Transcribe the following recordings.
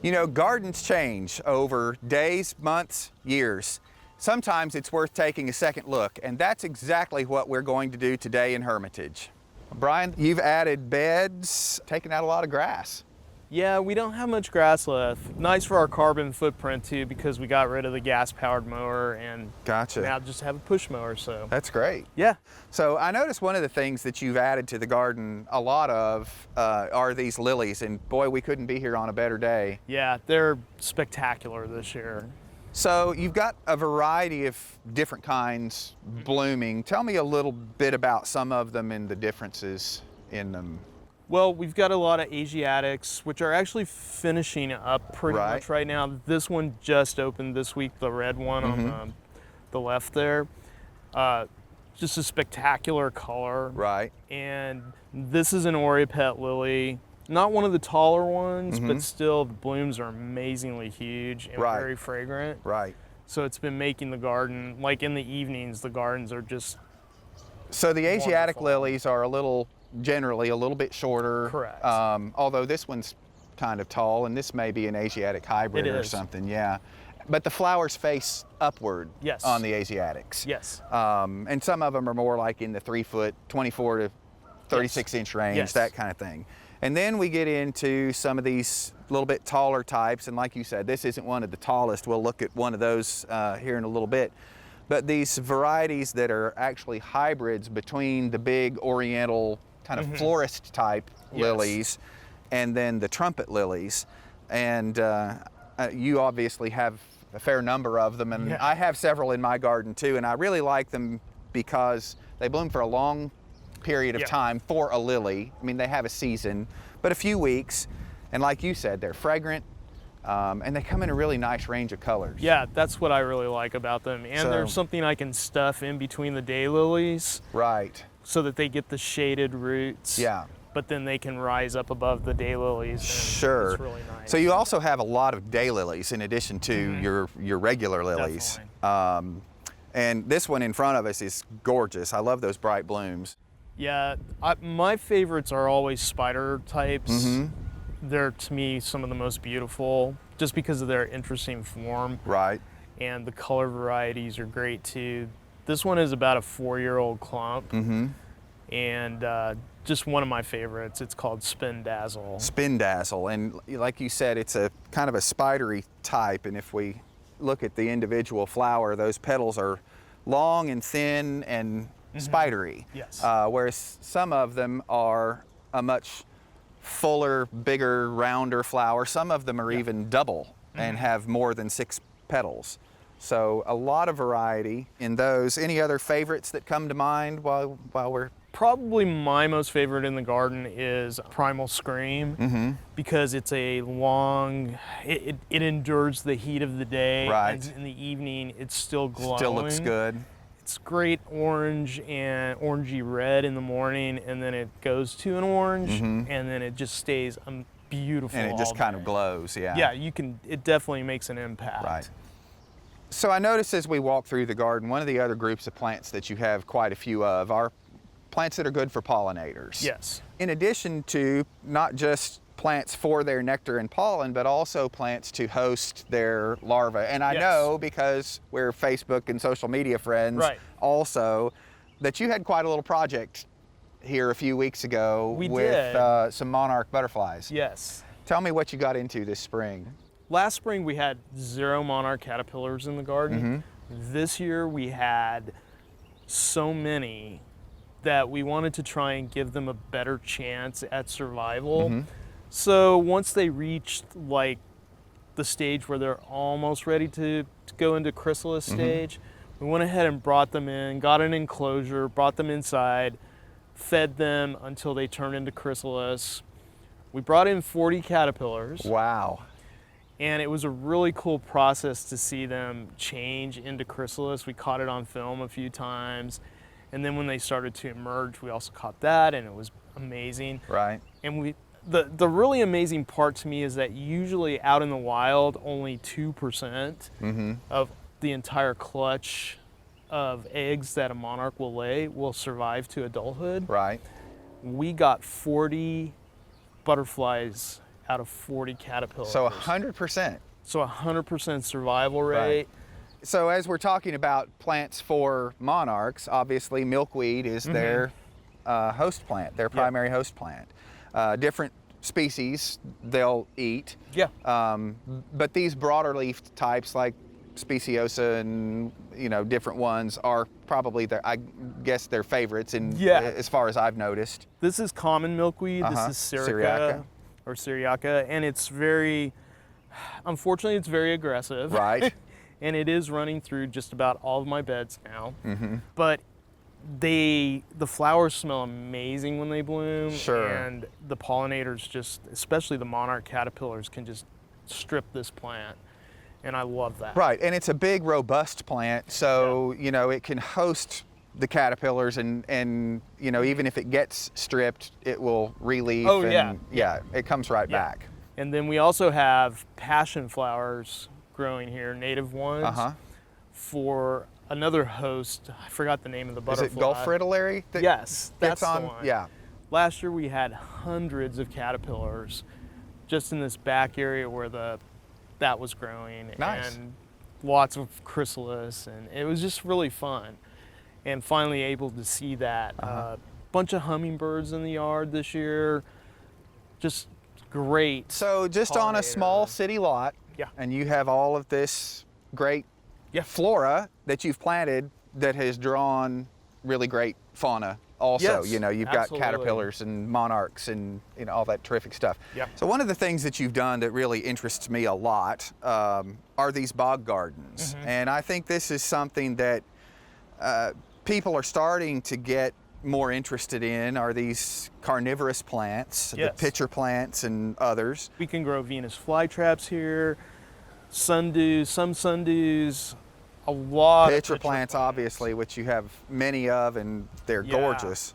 You know, gardens change over days, months, years. Sometimes it's worth taking a second look, and that's exactly what we're going to do today in Hermitage. Brian, you've added beds, taken out a lot of grass. Yeah, we don't have much grass left. Nice for our carbon footprint too, because we got rid of the gas-powered mower and Gotcha. now just have a push mower, so. That's great. Yeah. So I noticed one of the things that you've added to the garden a lot of are these lilies, and boy, we couldn't be here on a better day. Yeah, they're spectacular this year. So you've got a variety of different kinds blooming. Tell me a little bit about some of them and the differences in them. Well, we've got a lot of Asiatics, which are actually finishing up pretty much right now. This one just opened this week, the red one on the left there. Just a spectacular color. Right. And this is an Oripet lily. Not one of the taller ones, but still the blooms are amazingly huge and very fragrant. Right. So it's been making the garden, like in the evenings, the gardens are just So the Asiatic wonderful. lilies are generally a little bit shorter. Correct. Although this one's kind of tall, and this may be an Asiatic hybrid or something, yeah. But the flowers face upward on the Asiatics. Yes. And some of them are more like in the 3 foot, 24 to 36 inch range, that kind of thing. And then we get into some of these little bit taller types, and like you said, this isn't one of the tallest. We'll look at one of those here in a little bit. But these varieties that are actually hybrids between the big oriental kind of florist type lilies and then the trumpet lilies. And you obviously have a fair number of them, and I have several in my garden too, and I really like them because they bloom for a long period of time for a lily. I mean, they have a season, but a few weeks, and like you said, they're fragrant, and they come in a really nice range of colors. Yeah, that's what I really like about them. And there's something I can stuff in between the daylilies. Right. So that they get the shaded roots. Yeah. But then they can rise up above the daylilies. Sure. It's really nice. So you also have a lot of daylilies in addition to your regular lilies. And this one in front of us is gorgeous. I love those bright blooms. Yeah, my favorites are always spider types. They're, to me, some of the most beautiful just because of their interesting form. Right. And the color varieties are great too. This one is about a 4-year-old clump. And just one of my favorites. It's called Spin Dazzle. Spin Dazzle, and like you said, it's a kind of a spidery type, and if we look at the individual flower, those petals are long and thin and spidery. Yes. Whereas some of them are a much fuller, bigger, rounder flower. Some of them are even double and have more than 6 petals. So a lot of variety in those. Any other favorites that come to mind while we're... Probably my most favorite in the garden is Primal Scream because it's a long, it endures the heat of the day. Right. And in the evening, it's still glowing. Still looks good. It's great orange and orangey red in the morning, and then it goes to an orange, and then it just stays beautiful. And it just kind of glows, Yeah, it definitely makes an impact. Right. So I noticed as we walk through the garden, one of the other groups of plants that you have quite a few of are plants that are good for pollinators. Yes. In addition to not just plants for their nectar and pollen, but also plants to host their larvae. And I know, because we're Facebook and social media friends also, that you had quite a little project here a few weeks ago with some monarch butterflies. Yes. Tell me what you got into this spring. Last spring we had 0 monarch caterpillars in the garden. This year we had so many that we wanted to try and give them a better chance at survival. So once they reached like the stage where they're almost ready to go into chrysalis stage, we went ahead and brought them in, got an enclosure, brought them inside, fed them until they turned into chrysalis. We brought in 40 caterpillars. Wow. And it was a really cool process to see them change into chrysalis. We caught it on film a few times. And then when they started to emerge, we also caught that, and it was amazing. Right. And the really amazing part to me is that usually out in the wild, only 2% of the entire clutch of eggs that a monarch will lay will survive to adulthood. Right. We got 40 butterflies out of 40 caterpillars. So 100%. So 100% survival rate. Right. So as we're talking about plants for monarchs, obviously milkweed is their host plant, their primary host plant. Different species they'll eat. Yeah. But these broader leaf types like speciosa and different ones are probably I guess their favorites as far as I've noticed. This is common milkweed. This is Syriaca or Syriaca, and it's unfortunately it's very aggressive. Right. And it is running through just about all of my beds now. But the flowers smell amazing when they bloom. Sure. And the pollinators especially the monarch caterpillars, can just strip this plant. And I love that. Right, and it's a big, robust plant, so it can host the caterpillars, and even if it gets stripped, it will re-leaf. Oh, and, it comes right back. And then we also have passion flowers growing here, native ones, for another host. I forgot the name of the butterfly. Is it Gulf fritillary? Yes, that's on, the one. Yeah. Last year we had hundreds of caterpillars just in this back area where that was growing. Nice. And lots of chrysalis, and it was just really fun. And finally able to see that. Bunch of hummingbirds in the yard this year. Just great. So just on a small city lot, and you have all of this great flora that you've planted that has drawn really great fauna also. Yes, you've got caterpillars and monarchs and all that terrific stuff. So one of the things that you've done that really interests me a lot are these bog gardens. And I think this is something that people are starting to get more interested in, are these carnivorous plants, the pitcher plants and others. We can grow Venus flytraps here, sundews, some sundews, a lot pitcher of plants, obviously, which you have many of, and they're gorgeous.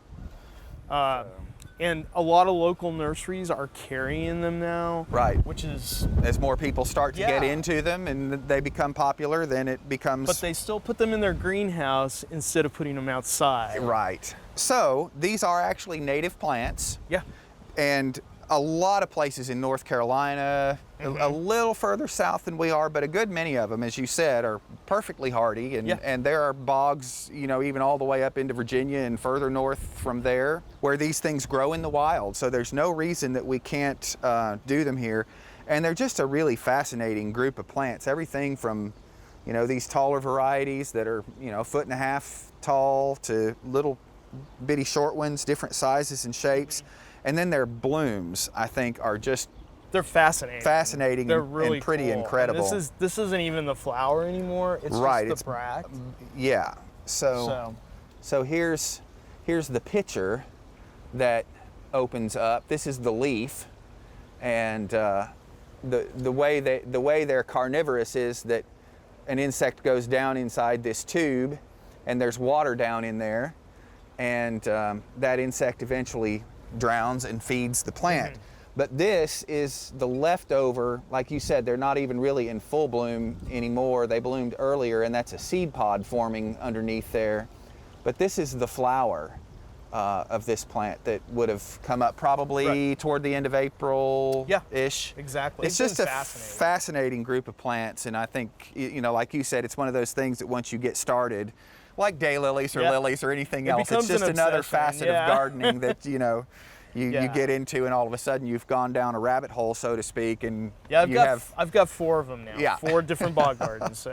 And a lot of local nurseries are carrying them now. Right. Which is... As more people start to get into them and they become popular, then it becomes... But they still put them in their greenhouse instead of putting them outside. Right. So these are actually native plants. Yeah. And a lot of places in North Carolina, a little further south than we are, but a good many of them, as you said, are perfectly hardy. And there are bogs, even all the way up into Virginia and further north from there, where these things grow in the wild. So there's no reason that we can't do them here. And they're just a really fascinating group of plants. Everything from, these taller varieties that are, 1.5 feet tall to little bitty short ones, different sizes and shapes. And then their blooms, I think, are just... They're fascinating. They're really and pretty cool. incredible. And this isn't even the flower anymore. It's just the bract. Yeah. So here's the pitcher that opens up. This is the leaf, and the way they're carnivorous is that an insect goes down inside this tube, and there's water down in there, and that insect eventually drowns and feeds the plant. But this is the leftover, like you said, they're not even really in full bloom anymore. They bloomed earlier, and that's a seed pod forming underneath there. But this is the flower of this plant that would have come up probably toward the end of April-ish. Yeah, exactly. It's just a fascinating group of plants, and I think, like you said, it's one of those things that once you get started, like daylilies or lilies or anything else, it's just another facet of gardening that, you get into, and all of a sudden you've gone down a rabbit hole, so to speak, and I've got 4 of them now. Yeah. 4 different bog gardens.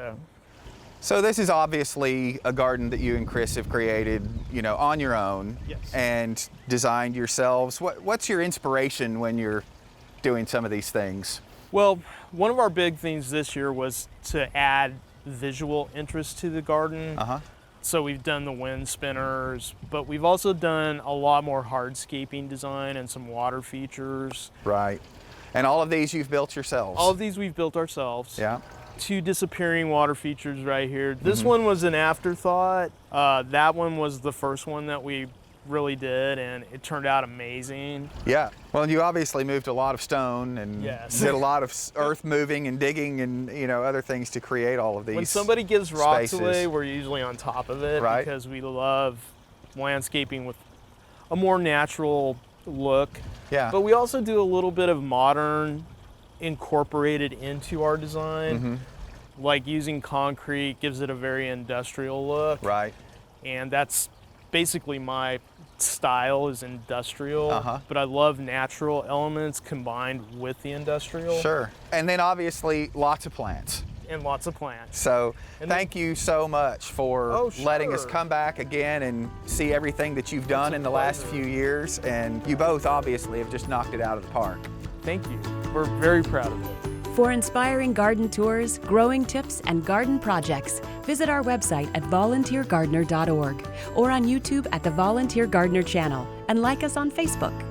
So this is obviously a garden that you and Chris have created, on your own and designed yourselves. What's your inspiration when you're doing some of these things? Well, one of our big things this year was to add visual interest to the garden. So we've done the wind spinners, but we've also done a lot more hardscaping design and some water features. Right. And all of these you've built yourselves? All of these we've built ourselves. Yeah. 2 disappearing water features right here. This one was an afterthought. That one was the first one that we really did, and it turned out amazing. Yeah. Well, you obviously moved a lot of stone and did a lot of earth moving and digging and other things to create all of these. When somebody gives rocks spaces away, we're usually on top of it because we love landscaping with a more natural look. Yeah. But we also do a little bit of modern incorporated into our design. Like using concrete gives it a very industrial look. Right. And that's basically my style, is industrial. But I love natural elements combined with the industrial. Sure. And then obviously lots of plants. And lots of plants. So thank you so much for letting us come back again and see everything that you've done in the last few years. And you both obviously have just knocked it out of the park. Thank you. We're very proud of it. For inspiring garden tours, growing tips, and garden projects, visit our website at volunteergardener.org or on YouTube at the Volunteer Gardener channel, and like us on Facebook.